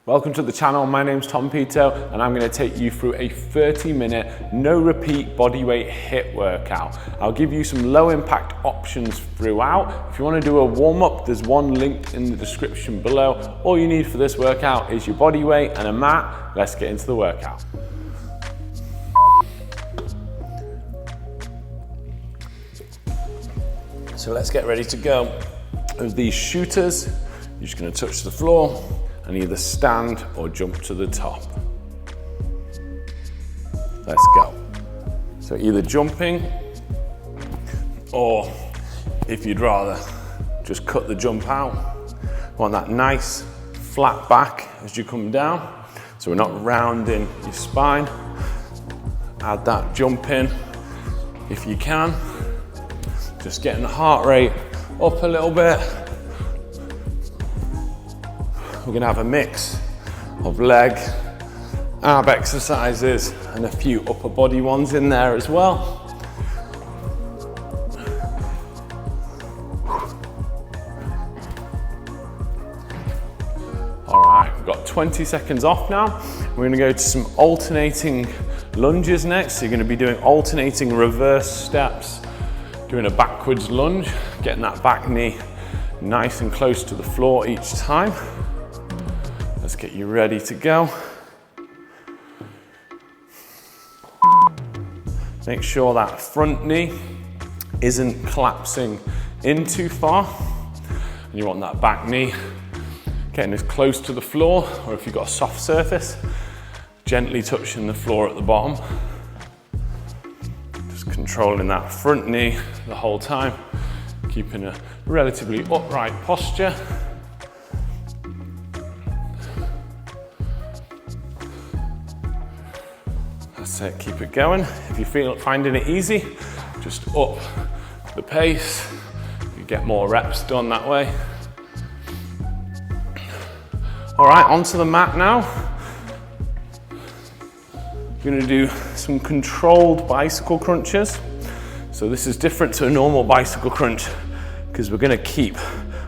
Welcome to the channel, my name's Tom Pito and I'm going to take you through a 30-minute no repeat bodyweight HIIT workout. I'll give you some low impact options throughout. If you want to do a warm up, there's one linked in the description below. All you need for this workout is your body weight and a mat. Let's get into the workout. So let's get ready to go. With these shooters, you're just going to touch the floor and either stand or jump to the top. Let's go. So either jumping, or if you'd rather just cut the jump out, want that nice flat back as you come down, so we're not rounding your spine. Add that jump in if you can. Just getting the heart rate up a little bit. We're gonna have a mix of leg, ab exercises, and a few upper body ones in there as well. All right, we've got 20 seconds off now. We're gonna go to some alternating lunges next. So you're gonna be doing alternating reverse steps, doing a backwards lunge, getting that back knee nice and close to the floor each time. Let's get you ready to go. Make sure that front knee isn't collapsing in too far. And you want that back knee getting as close to the floor, or if you've got a soft surface, gently touching the floor at the bottom. Just controlling that front knee the whole time, keeping a relatively upright posture. That's it, keep it going. If you finding it easy, just up the pace. You get more reps done that way. All right, onto the mat now. We're gonna do some controlled bicycle crunches. So this is different to a normal bicycle crunch because we're gonna keep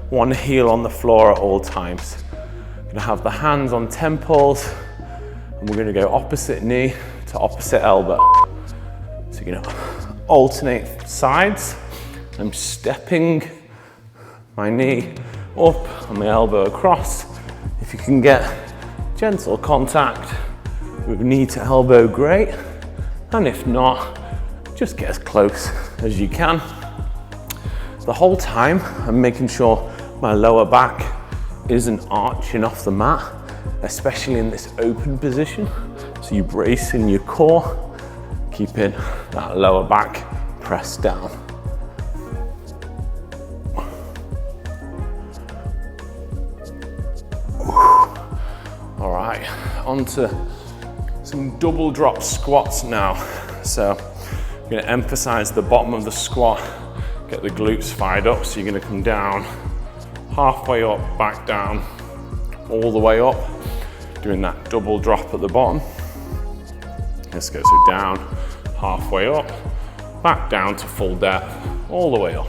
one heel on the floor at all times. We're gonna have the hands on temples and we're gonna go opposite knee to opposite elbow. So you're gonna alternate sides. I'm stepping my knee up and my elbow across. If you can get gentle contact with knee to elbow, great. And if not, just get as close as you can. The whole time, I'm making sure my lower back isn't arching off the mat, especially in this open position. So you brace in your core, keeping that lower back pressed down. All right, onto some double drop squats now. So I'm gonna emphasize the bottom of the squat, get the glutes fired up. So you're gonna come down, halfway up, back down, all the way up, doing that double drop at the bottom. Let's go, so down, halfway up, back down to full depth, all the way up.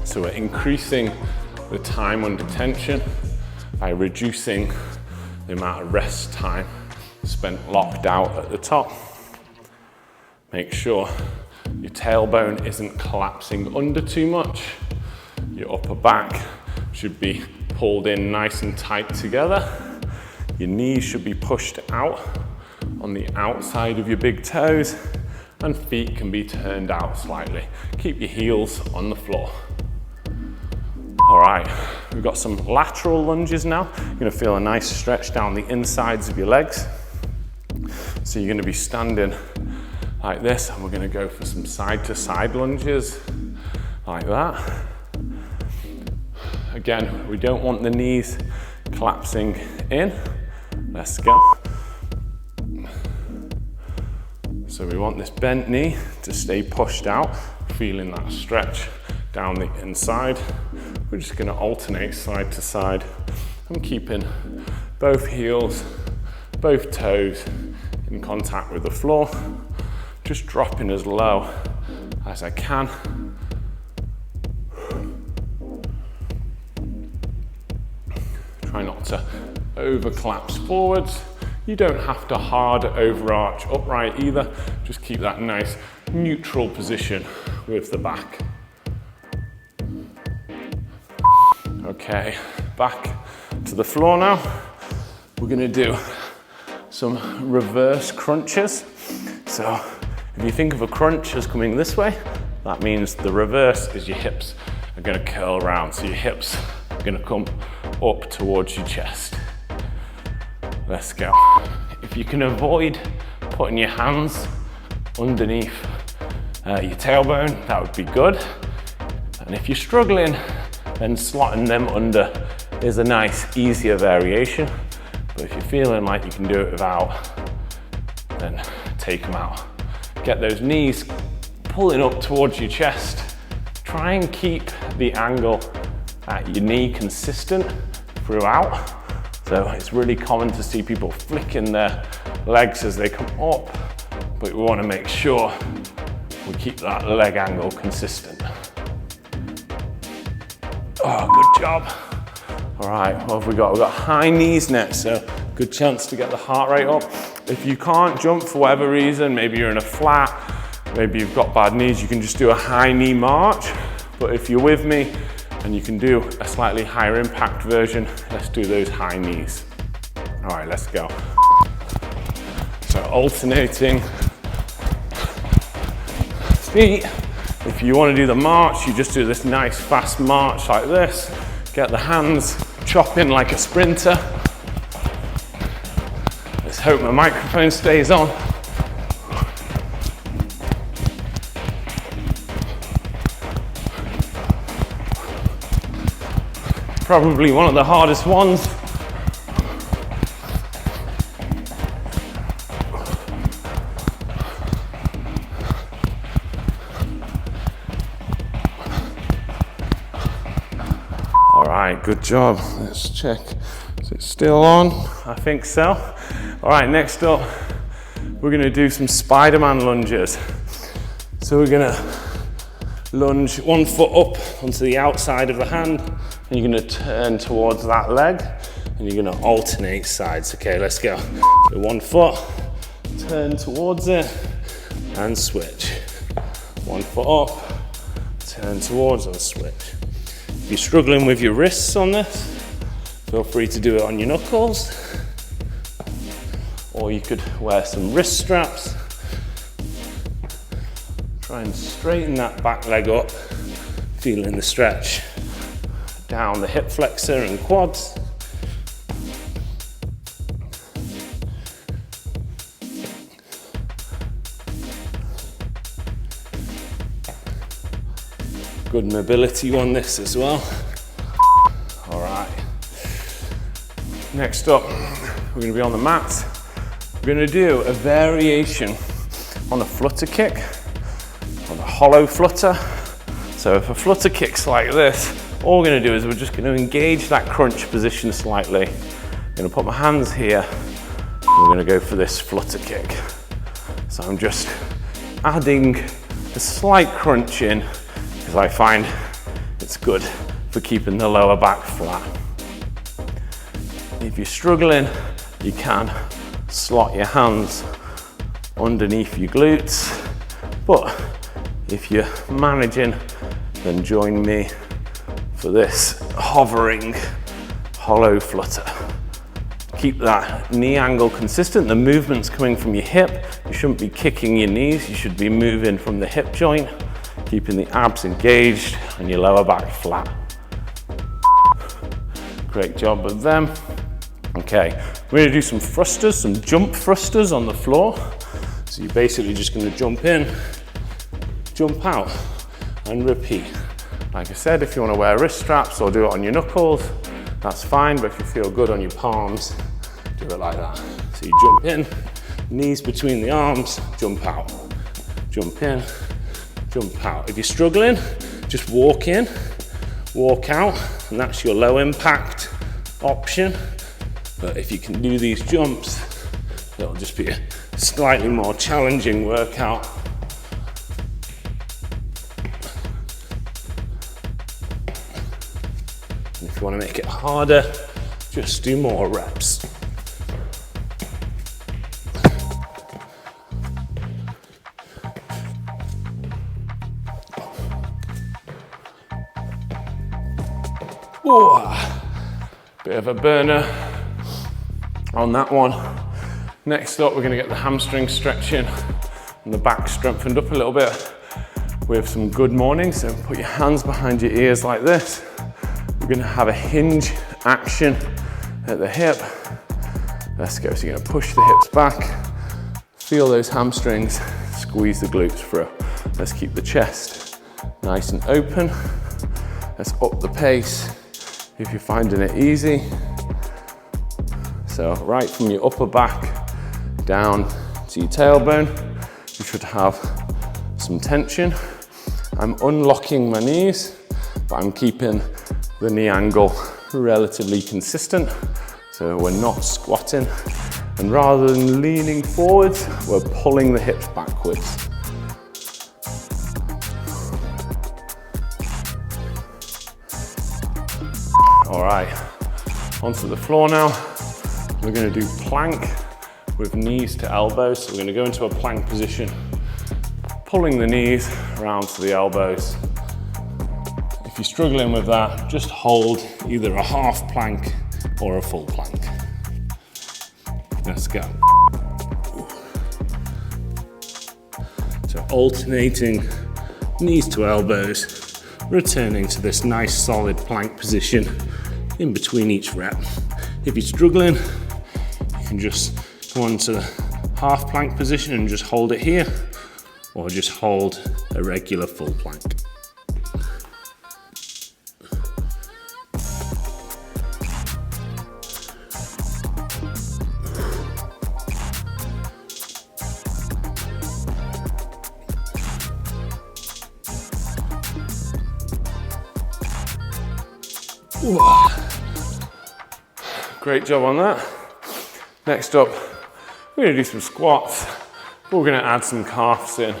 So we're increasing the time under tension by reducing the amount of rest time spent locked out at the top. Make sure your tailbone isn't collapsing under too much. Your upper back should be pulled in nice and tight together. Your knees should be pushed out on the outside of your big toes, and feet can be turned out slightly. Keep your heels on the floor. All right, we've got some lateral lunges now. You're gonna feel a nice stretch down the insides of your legs. So you're gonna be standing like this, and we're gonna go for some side to side lunges, like that. Again, we don't want the knees collapsing in. Let's go. So we want this bent knee to stay pushed out, feeling that stretch down the inside. We're just gonna alternate side to side. I'm keeping both heels, both toes in contact with the floor, just dropping as low as I can. Try not to over collapse forwards. You don't have to hard overarch upright either. Just keep that nice neutral position with the back. Okay, back to the floor now. We're gonna do some reverse crunches. So if you think of a crunch as coming this way, that means the reverse is your hips are gonna curl around. So your hips are gonna come up towards your chest. Let's go. If you can avoid putting your hands underneath your tailbone, that would be good. And if you're struggling, then slotting them under is a nice, easier variation. But if you're feeling like you can do it without, then take them out. Get those knees pulling up towards your chest. Try and keep the angle at your knee consistent throughout. So it's really common to see people flicking their legs as they come up, but we want to make sure we keep that leg angle consistent. Oh, good job. All right, what have we got? We've got high knees next, so good chance to get the heart rate up. If you can't jump for whatever reason, maybe you're in a flat, maybe you've got bad knees, you can just do a high knee march. But if you're with me and you can do a slightly higher impact version, let's do those high knees. All right, let's go. So alternating feet. If you want to do the march, you just do this nice fast march like this. Get the hands chopping like a sprinter. Let's hope my microphone stays on. Probably one of the hardest ones. All right, good job. Let's check. Is it still on? I think so. All right, next up, we're gonna do some Spider-Man lunges. So we're gonna lunge one foot up onto the outside of the hand, and you're gonna turn towards that leg, and you're gonna alternate sides. Okay, let's go. So one foot, turn towards it, and switch. One foot up, turn towards and switch. If you're struggling with your wrists on this, feel free to do it on your knuckles, or you could wear some wrist straps. Try and straighten that back leg up, feeling the stretch down the hip flexor and quads. Good mobility on this as well. All right. Next up, we're going to be on the mat. We're going to do a variation on a flutter kick, on a hollow flutter. So if a flutter kick's like this, all we're going to do is we're just going to engage that crunch position slightly. I'm going to put my hands here, and we're going to go for this flutter kick. So I'm just adding a slight crunch in, because I find it's good for keeping the lower back flat. If you're struggling, you can slot your hands underneath your glutes, but if you're managing, then join me for this hovering hollow flutter. Keep that knee angle consistent. The movement's coming from your hip. You shouldn't be kicking your knees. You should be moving from the hip joint, keeping the abs engaged and your lower back flat. Great job with them. Okay, we're gonna do some thrusters, some jump thrusters on the floor. So you're basically just gonna jump in, jump out, and repeat. Like I said, if you want to wear wrist straps or do it on your knuckles, that's fine, but if you feel good on your palms, do it like that. So you jump in, knees between the arms, jump out. Jump in, jump out. If you're struggling, just walk in, walk out, and that's your low impact option. But if you can do these jumps, it'll just be a slightly more challenging workout. If you want to make it harder, Just do more reps. Ooh, bit of a burner on that one. Next up, we're gonna get the hamstring stretching and the back strengthened up a little bit with some good morning. So put your hands behind your ears like this. We're gonna have a hinge action at the hip. Let's go. So you're gonna push the hips back, feel those hamstrings, squeeze the glutes through. Let's keep the chest nice and open. Let's up the pace if you're finding it easy. So right from your upper back down to your tailbone, you should have some tension. I'm unlocking my knees, but I'm keeping the knee angle relatively consistent. So we're not squatting, and rather than leaning forwards, we're pulling the hips backwards. All right, onto the floor now. We're gonna do plank with knees to elbows. So we're gonna go into a plank position, pulling the knees around to the elbows. If you're struggling with that, just hold either a half plank or a full plank. Let's go. So alternating knees to elbows, returning to this nice solid plank position in between each rep. If you're struggling, you can just go on to the half plank position and just hold it here, or just hold a regular full plank. Ooh. Great job on that. Next up, we're gonna do some squats. We're gonna add some calves in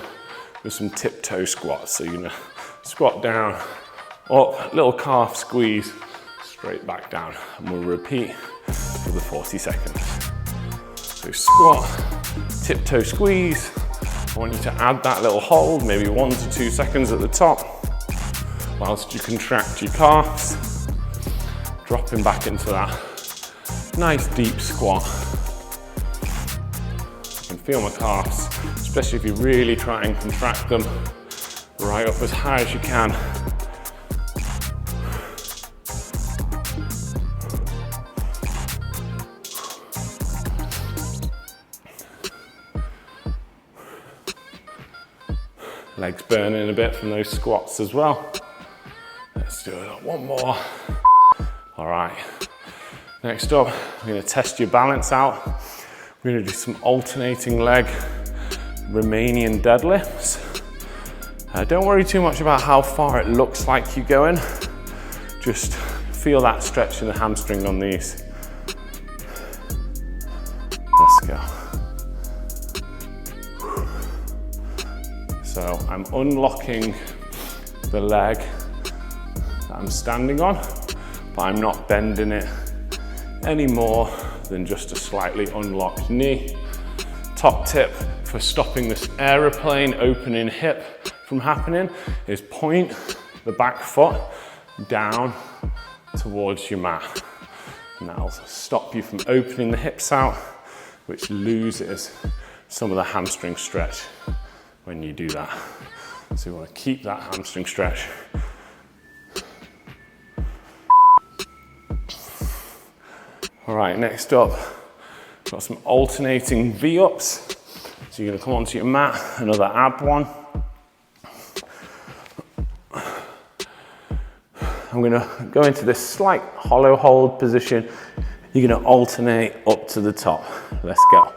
with some tiptoe squats. So you're gonna squat down, up, little calf squeeze, straight back down. And we'll repeat for the 40 seconds. So squat, tiptoe squeeze. I want you to add that little hold, maybe 1 to 2 seconds at the top, whilst you contract your calves, dropping back into that nice deep squat. I can feel my calves, especially if you really try and contract them right up as high as you can. Legs burning a bit from those squats as well. Let's do it, one more. All right, next up, we're gonna test your balance out. We're gonna do some alternating leg Romanian deadlifts. Don't worry too much about how far it looks like you're going. Just feel that stretch in the hamstring on these. Let's go. So I'm unlocking the leg that I'm standing on, but I'm not bending it any more than just a slightly unlocked knee. Top tip for stopping this aeroplane opening hip from happening is point the back foot down towards your mat. And that'll stop you from opening the hips out, which loses some of the hamstring stretch when you do that. So you want to keep that hamstring stretch. All right, next up, got some alternating V-ups. So you're gonna come onto your mat, another ab one. I'm gonna go into this slight hollow hold position. You're gonna alternate up to the top. Let's go.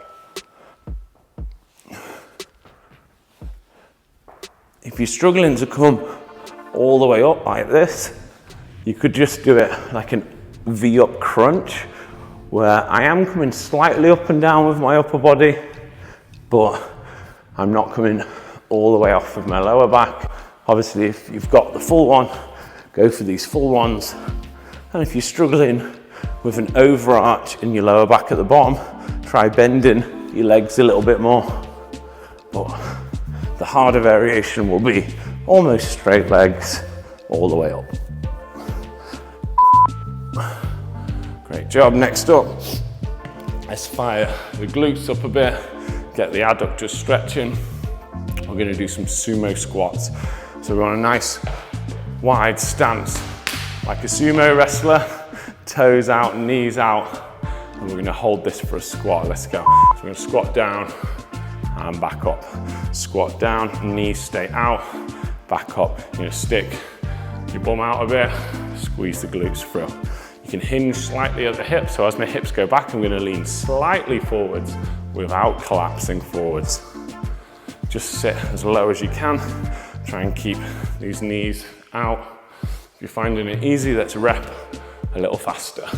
If you're struggling to come all the way up like this, you could just do it like an V-up crunch, where I am coming slightly up and down with my upper body, but I'm not coming all the way off with my lower back. Obviously, if you've got the full one, go for these full ones. And if you're struggling with an overarch in your lower back at the bottom. Try bending your legs a little bit more. But the harder variation will be almost straight legs all the way up. Great job. Next up, let's fire the glutes up a bit, get the adductors stretching. We're going to do some sumo squats. So we're on a nice wide stance, like a sumo wrestler, toes out, knees out, and we're going to hold this for a squat. Let's go. So we're going to squat down and back up. Squat down, knees stay out, back up. You're going to stick your bum out a bit, squeeze the glutes through. You can hinge slightly at the hips, so as my hips go back, I'm going to lean slightly forwards without collapsing forwards. Just sit as low as you can. Try and keep these knees out. If you're finding it easy, let's rep a little faster.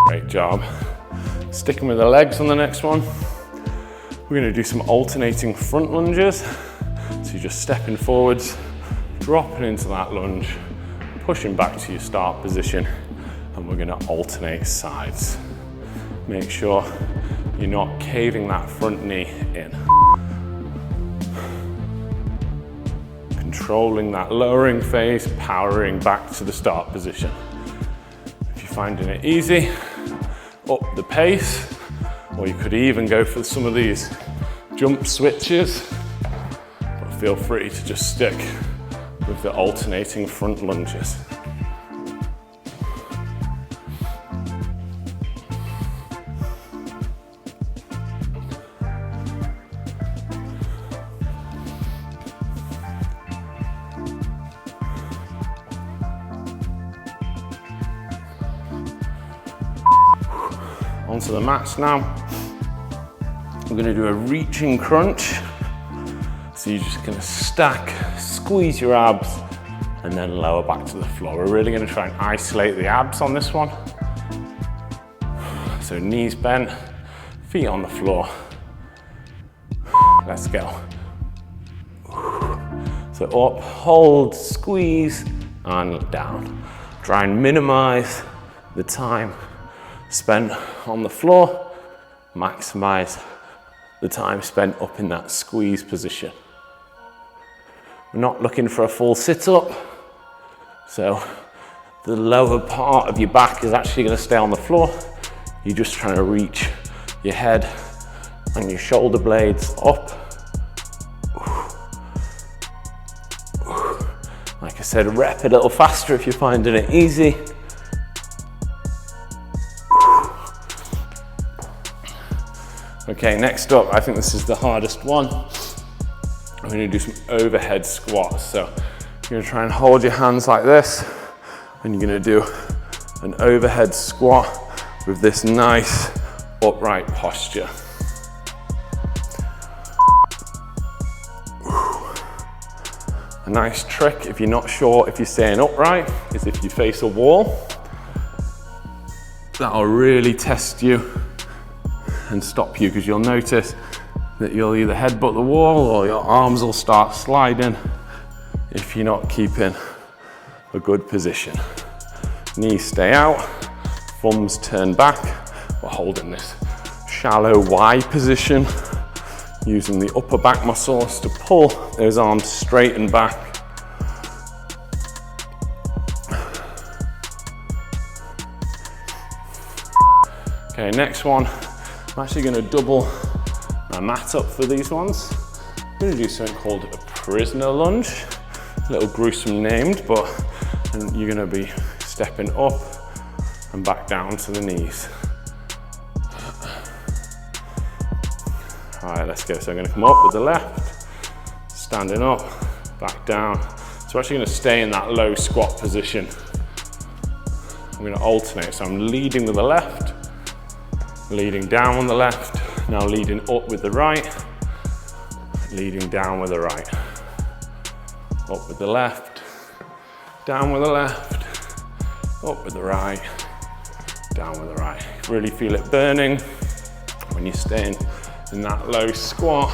Great job. Sticking with the legs on the next one. We're going to do some alternating front lunges. So you're just stepping forwards, dropping into that lunge, pushing back to your start position, and we're going to alternate sides. Make sure you're not caving that front knee in. Controlling that lowering phase, powering back to the start position. If you're finding it easy, up the pace, or you could even go for some of these jump switches, but feel free to just stick with the alternating front lunges. Onto the mats now. We're going to do a reaching crunch. So you're just going to stack, squeeze your abs, and then lower back to the floor. We're really going to try and isolate the abs on this one. So knees bent, feet on the floor. Let's go. So up, hold, squeeze, and down. Try and minimize the time spent on the floor, maximize the time spent up in that squeeze position. We're not looking for a full sit-up, so the lower part of your back is actually going to stay on the floor. You're just trying to reach your head and your shoulder blades up. Like I said, rep a little faster if you're finding it easy. Okay, next up, I think this is the hardest one. I'm going to do some overhead squats. So you're going to try and hold your hands like this, and you're going to do an overhead squat with this nice upright posture. A nice trick, if you're not sure if you're staying upright, is if you face a wall. That'll really test you and stop you, because you'll notice that you'll either headbutt the wall or your arms will start sliding if you're not keeping a good position. Knees stay out, thumbs turn back. We're holding this shallow Y position, using the upper back muscles to pull those arms straight and back. Okay, next one. I'm actually going to double my mat up for these ones. I'm going to do something called a prisoner lunge. A little gruesome named, but you're going to be stepping up and back down to the knees. All right, let's go. So I'm going to come up with the left, standing up, back down. So we're actually going to stay in that low squat position. I'm going to alternate. So I'm leading with the left, leading down on the left, now leading up with the right, leading down with the right. Up with the left, down with the left, up with the right, down with the right. Really feel it burning when you're staying in that low squat.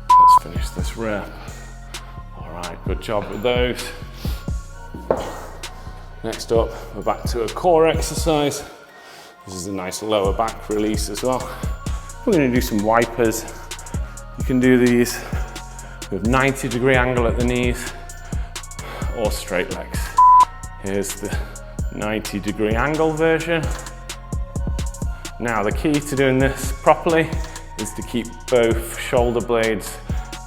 Let's finish this rep. All right, good job with those. Next up, we're back to a core exercise. This is a nice lower back release as well. We're going to do some wipers. You can do these with 90-degree angle at the knees or straight legs. Here's the 90-degree angle version. Now the key to doing this properly is to keep both shoulder blades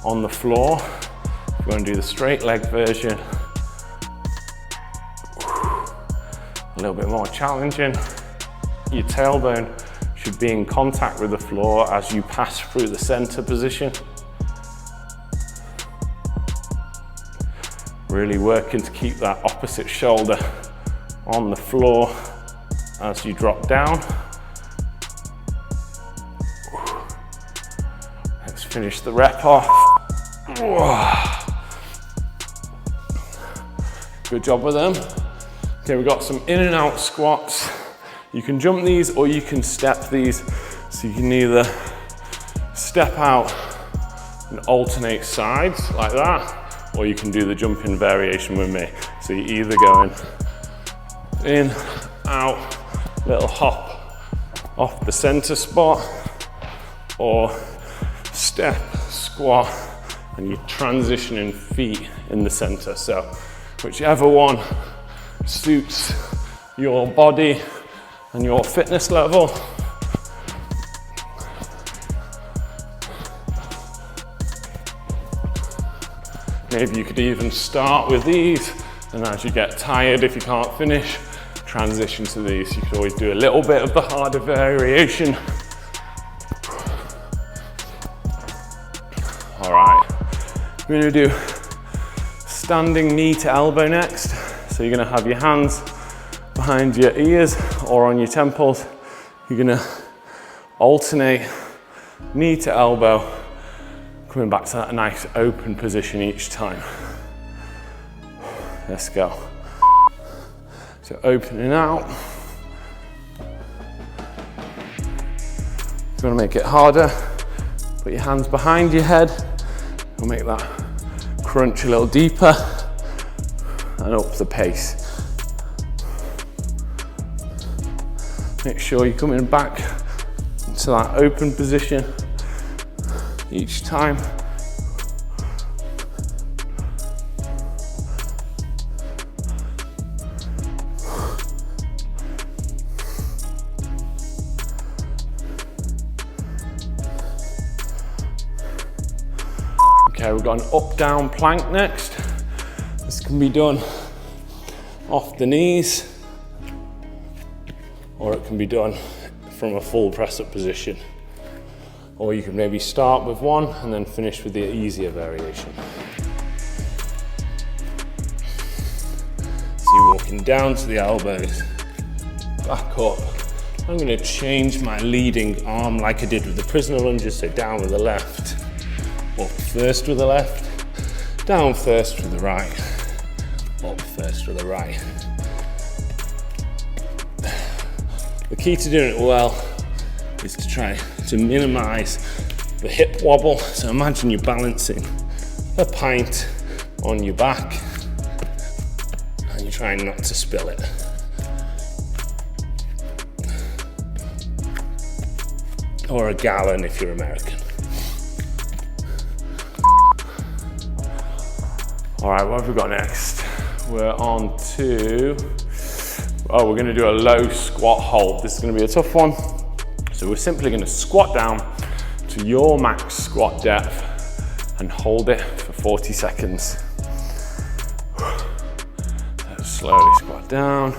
on the floor. If you want to do the straight leg version, a little bit more challenging. Your tailbone should be in contact with the floor as you pass through the center position. Really working to keep that opposite shoulder on the floor as you drop down. Let's finish the rep off. Good job with them. Okay, we've got some in and out squats. You can jump these or you can step these. So you can either step out and alternate sides like that, or you can do the jumping variation with me. So you're either going in, out, little hop off the center spot, or step, squat, and you're transitioning feet in the center. So whichever one suits your body and your fitness level. Maybe you could even start with these, and as you get tired, if you can't finish, transition to these. You could always do a little bit of the harder variation. All right, we're gonna do standing knee to elbow next. So you're gonna have your hands behind your ears or on your temples. You're gonna alternate knee to elbow, coming back to that nice open position each time. Let's go. So opening out. If you wanna make it harder, put your hands behind your head. We'll make that crunch a little deeper and up the pace. Make sure you're coming back to that open position each time. Okay, we've got an up-down plank next. This can be done off the knees, or it can be done from a full press-up position. Or you can maybe start with one and then finish with the easier variation. So you're walking down to the elbows, back up. I'm going to change my leading arm like I did with the prisoner lunges, so down with the left, up first with the left, down first with the right, up first with the right. The key to doing it well is to try to minimize the hip wobble. So imagine you're balancing a pint on your back and you're trying not to spill it. Or a gallon if you're American. All right, what have we got next? We're on to, oh, we're gonna do a low squat hold. This is gonna be a tough one. So we're simply gonna squat down to your max squat depth and hold it for 40 seconds. Let's slowly squat down.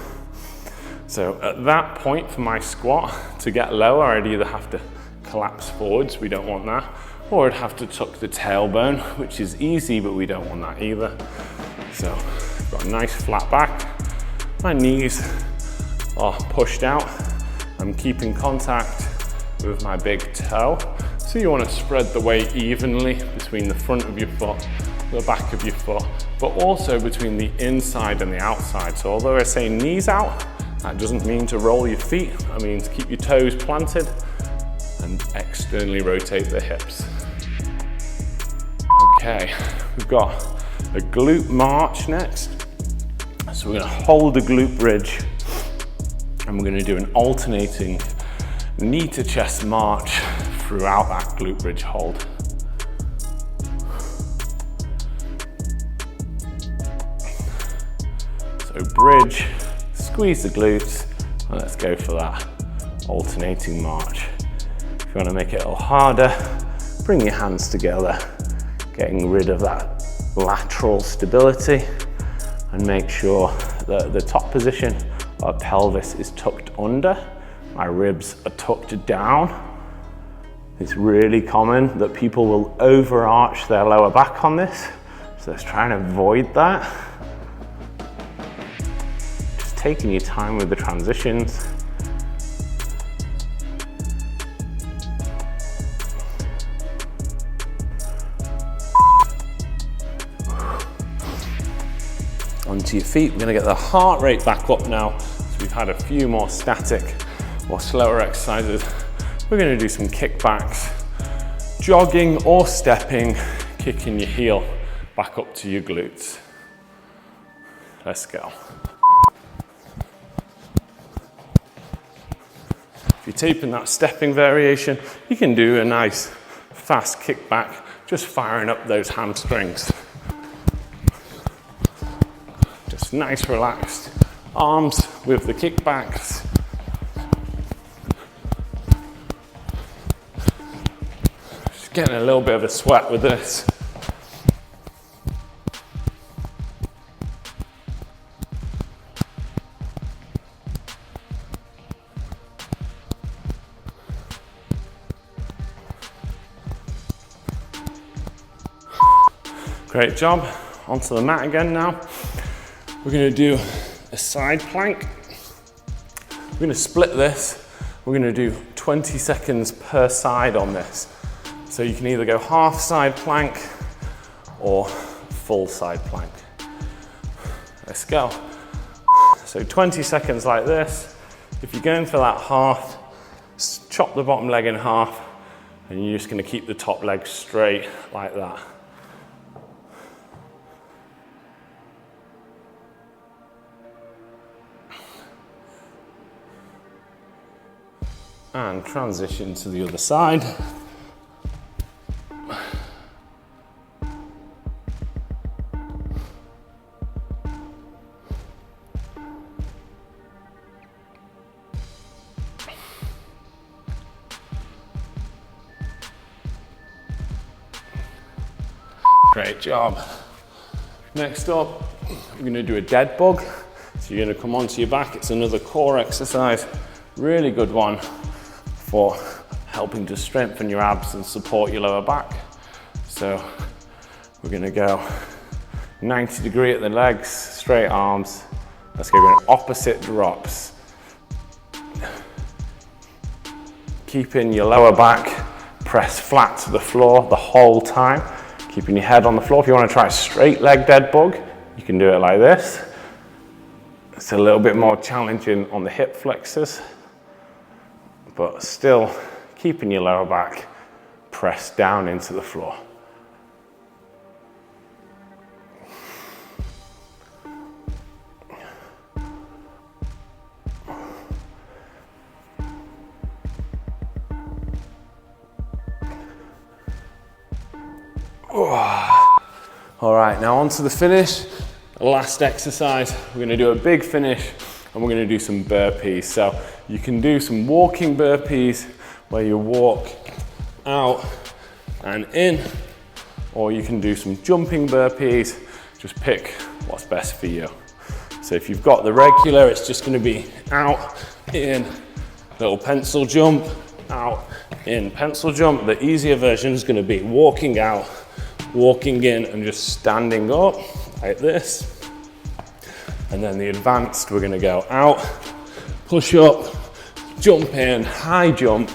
So at that point for my squat, to get lower, I'd either have to collapse forwards, we don't want that, or I'd have to tuck the tailbone, which is easy, but we don't want that either. So I've got a nice flat back, my knees are pushed out, I'm keeping contact with my big toe, So you want to spread the weight evenly between the front of your foot, the back of your foot, but also between the inside and the outside. So although I say knees out, that doesn't mean to roll your feet. That means keep your toes planted and externally rotate the hips. Okay, we've got a glute march next. So we're going to hold the glute bridge and we're going to do an alternating knee to chest march throughout that glute bridge hold. So bridge, squeeze the glutes, and let's go for that alternating march. If you want to make it a little harder, bring your hands together, getting rid of that lateral stability, and make sure that the top position of our pelvis is tucked under. My ribs are tucked down. It's really common that people will overarch their lower back on this, so let's try and avoid that. Just taking your time with the transitions. Onto your feet, we're gonna get the heart rate back up now. So we've had a few more static or slower exercises. We're gonna do some kickbacks, jogging or stepping, kicking your heel back up to your glutes. Let's go. If you're taping that stepping variation, you can do a nice fast kickback, just firing up those hamstrings. Just nice relaxed arms with the kickbacks. Just getting a little bit of a sweat with this. Great job. Onto the mat again now. We're going to do a side plank. We're going to split this. We're going to do 20 seconds per side on this. So you can either go half side plank or full side plank. Let's go. So 20 seconds like this. If you're going for that half, chop the bottom leg in half and you're just going to keep the top leg straight like that. And transition to the other side. Great job. Next up, we're going to do a dead bug. So you're going to come onto your back. It's another core exercise. Really good one for helping to strengthen your abs and support your lower back. So we're gonna go 90 degree at the legs, straight arms. Let's go in opposite drops. Keeping your lower back pressed flat to the floor the whole time. Keeping your head on the floor. If you wanna try a straight leg dead bug, you can do it like this. It's a little bit more challenging on the hip flexors, but still keeping your lower back pressed down into the floor. All right, now on to the finish. Last exercise, we're gonna do a big finish and we're gonna do some burpees. So you can do some walking burpees where you walk out and in, or you can do some jumping burpees. Just pick what's best for you. So if you've got the regular, it's just gonna be out, in, little pencil jump, out, in, pencil jump. The easier version is gonna be walking out, walking in, and just standing up like this. And then the advanced, we're gonna go out, push up, jump in, high jump,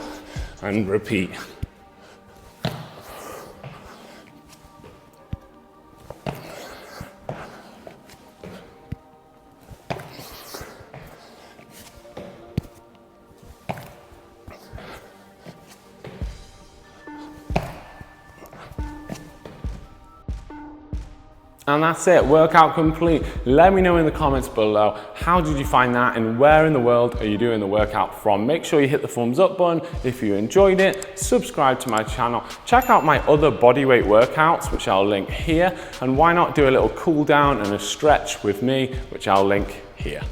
and repeat. And that's it, workout complete. Let me know in the comments below, how did you find that and where in the world are you doing the workout from? Make sure you hit the thumbs up button if you enjoyed it, subscribe to my channel, check out my other bodyweight workouts, which I'll link here, and why not do a little cool down and a stretch with me, which I'll link here.